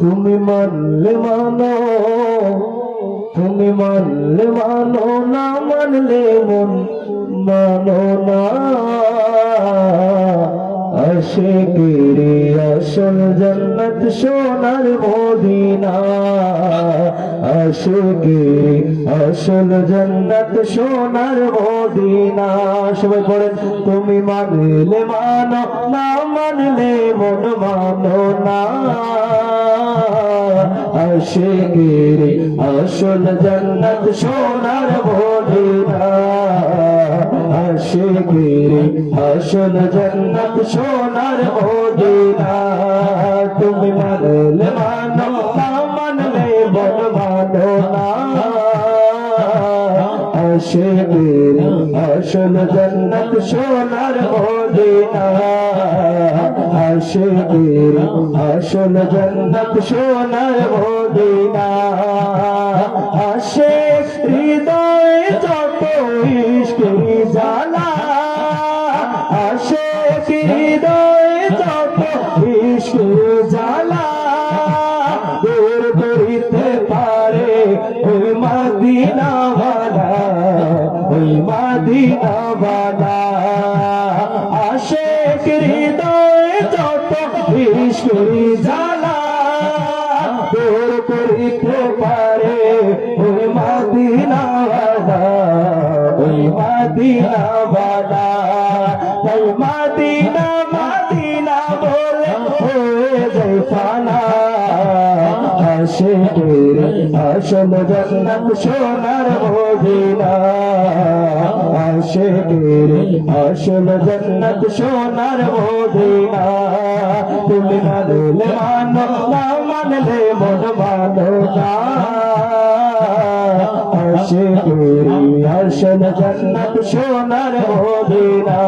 তুমি মানলে মানো, তুমি মানলে মানো, না মানলে মন মানো না। আশিকের আসল জান্নাত সোনার মদিনা, আশিকের আসল জান্নাত সোনার মদিনা। সবাই পড়েন, তুমি মানলে মানো, না মানলে মন মানো না। আশিকের আসল জান্নাত সোনার মদিনা, আশিকের আসল জান্নাত সোনার মদিনা। তুমি মানলে মানো, না মানলে মন মানো না। আশিকের আসল জান্নাত সোনার মদিনা, আশিকের আসল জান্নাত সোনার মদিনা। আশিক হৃদয়ে যত ইশকের জ্বালা, আশিক হৃদয়ে যত ইশকের জ্বালা, দূর করিতে পারে ওই মদিনা ওয়ালা, ওই মদিনা ওয়ালা। আশিক হৃদয়ে যত ইশকের জ্বালা, দূর করিতে পারে ওই মদিনা ওয়ালা, ওই মদিনা ওয়ালা। ওই মদিনা মদিনা বলে হয়ে যায় ফানা। আশিকের আসল জান্নাত সোনার মদিনা, আশিকের আসল জান্নাত সোনার মদিনা। তুমি মানলে মানো, না মানলে মন মানো না। আশিকের আসল জান্নাত সোনার মদিনা।